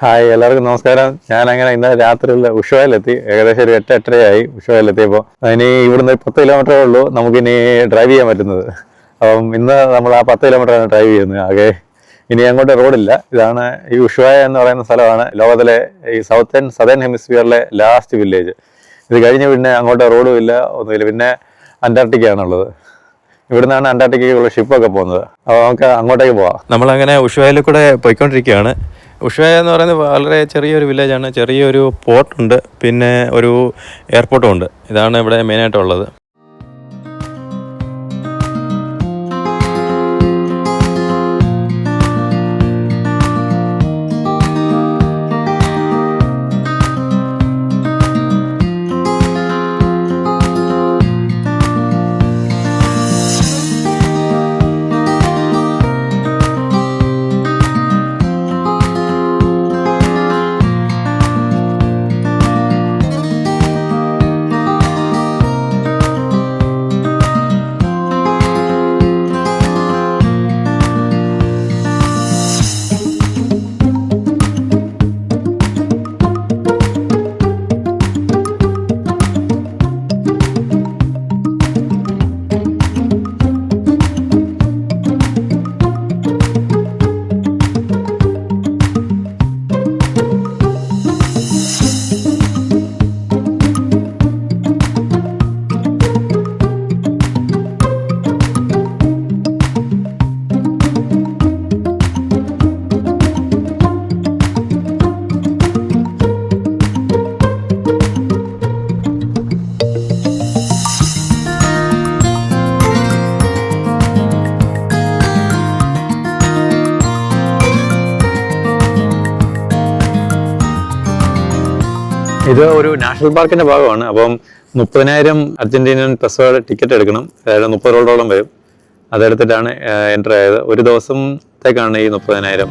Hi, എല്ലാവർക്കും നമസ്കാരം. ഞാനങ്ങനെ ഇന്നലെ രാത്രിയിൽ ഉഷോയിലെത്തി. ഏകദേശം ഒരു 8-8:30 ഉഷോയിലെത്തിയപ്പോൾ. ഇനി ഇവിടുന്ന് 10 കിലോമീറ്ററേ ഉള്ളൂ നമുക്കിനി ഡ്രൈവ് ചെയ്യാൻ പറ്റുന്നത്. അപ്പം ഇന്ന് നമ്മൾ ആ 10 കിലോമീറ്ററാണ് ഡ്രൈവ് ചെയ്യുന്നത് ആകെ. ഇനി അങ്ങോട്ട് റോഡില്ല. ഇതാണ് ഈ ഉഷോയ എന്ന് പറയുന്ന സ്ഥലമാണ് ലോകത്തിലെ ഈ സദേൺ ഹെമിസ്ഫിയറിലെ ലാസ്റ്റ് വില്ലേജ്. ഇത് കഴിഞ്ഞ് പിന്നെ അങ്ങോട്ട് റോഡും ഇല്ല, ഒന്നുമില്ല. പിന്നെ അന്റാർട്ടിക്കയാണുള്ളത്. ഇവിടുന്നാണ് അന്റാർട്ടിക്കയ്ക്കുള്ള ഷിപ്പൊക്കെ പോകുന്നത്. അപ്പോൾ നമുക്ക് അങ്ങോട്ടേക്ക് പോവാം. നമ്മളങ്ങനെ ഉഷോയിൽ കൂടെ പോയിക്കൊണ്ടിരിക്കുകയാണ്. ഉഷോയ എന്ന് പറയുന്നത് വളരെ ചെറിയൊരു വില്ലേജാണ്. ചെറിയൊരു പോർട്ടുണ്ട്, പിന്നെ ഒരു എയർപോർട്ടും ഉണ്ട്. ഇതാണ് ഇവിടെ മെയിനായിട്ടുള്ളത്. ഇത് ഒരു നാഷണൽ പാർക്കിന്റെ ഭാഗമാണ്. അപ്പം 30,000 അർജന്റീനിയൻ പെസോയുടെ ടിക്കറ്റ് എടുക്കണം. അതായത് $30 വരും. അതെടുത്തിട്ടാണ് എൻ്റർ ആയത്. ഒരു ദിവസത്തേക്കാണ് ഈ 30,000.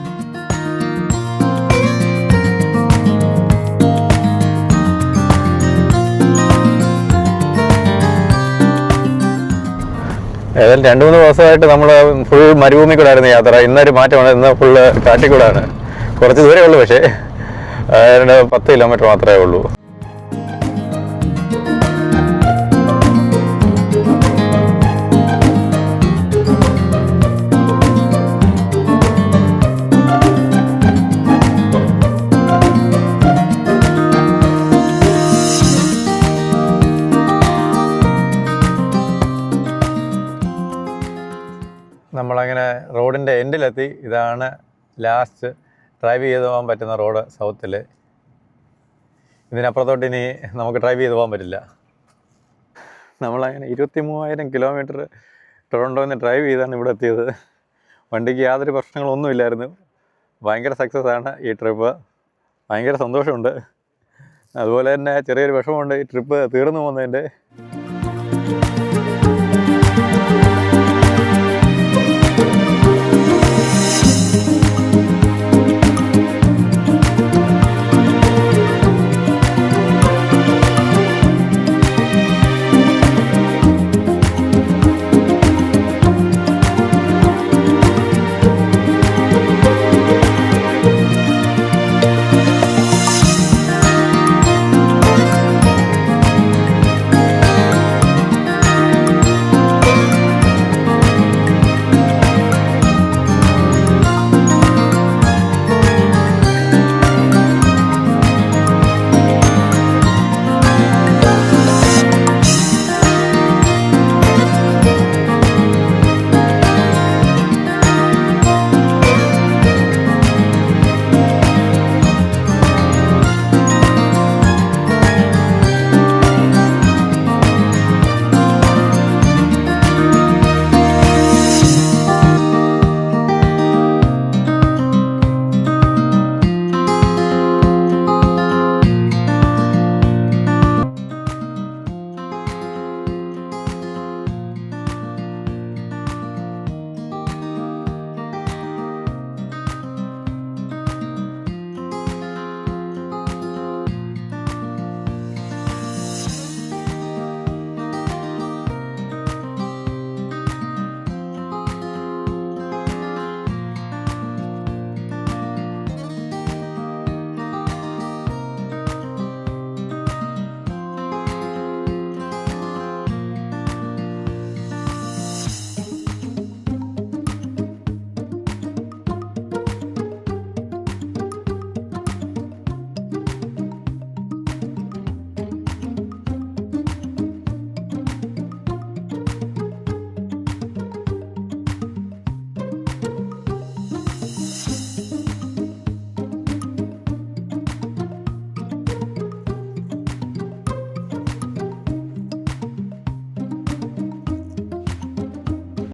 ഏതായാലും 2-3 ദിവസമായിട്ട് നമ്മൾ ഫുൾ മരുഭൂമി കൂടെ ആയിരുന്നു യാത്ര. ഇന്നൊരു മാറ്റമാണ്. ഇന്ന് ഫുള്ള് കാട്ടിക്കൂടാണ്. കുറച്ച് ദൂരമേ ഉള്ളൂ, പക്ഷേ 10 കിലോമീറ്റർ മാത്രമേ ഉള്ളൂ. നമ്മളങ്ങനെ റോഡിൻ്റെ എൻഡിലെത്തി. ഇതാണ് ലാസ്റ്റ് ഡ്രൈവ് ചെയ്ത് പോകാൻ പറ്റുന്ന റോഡ് സൗത്തിൽ. ഇതിനപ്പുറത്തോട്ട് ഇനി നമുക്ക് ഡ്രൈവ് ചെയ്ത് പോകാൻ പറ്റില്ല. നമ്മളങ്ങനെ 23,000 കിലോമീറ്റർ ടൊറൻറ്റോയിൽ നിന്ന് ഡ്രൈവ് ചെയ്താണ് ഇവിടെ എത്തിയത്. വണ്ടിക്ക് യാതൊരു പ്രശ്നങ്ങളൊന്നുമില്ലായിരുന്നു. ഭയങ്കര സക്സസ് ആണ് ഈ ട്രിപ്പ്. ഭയങ്കര സന്തോഷമുണ്ട്. അതുപോലെ തന്നെ ചെറിയൊരു വിഷമമുണ്ട് ഈ ട്രിപ്പ് തീർന്നു പോകുന്നതിൻ്റെ.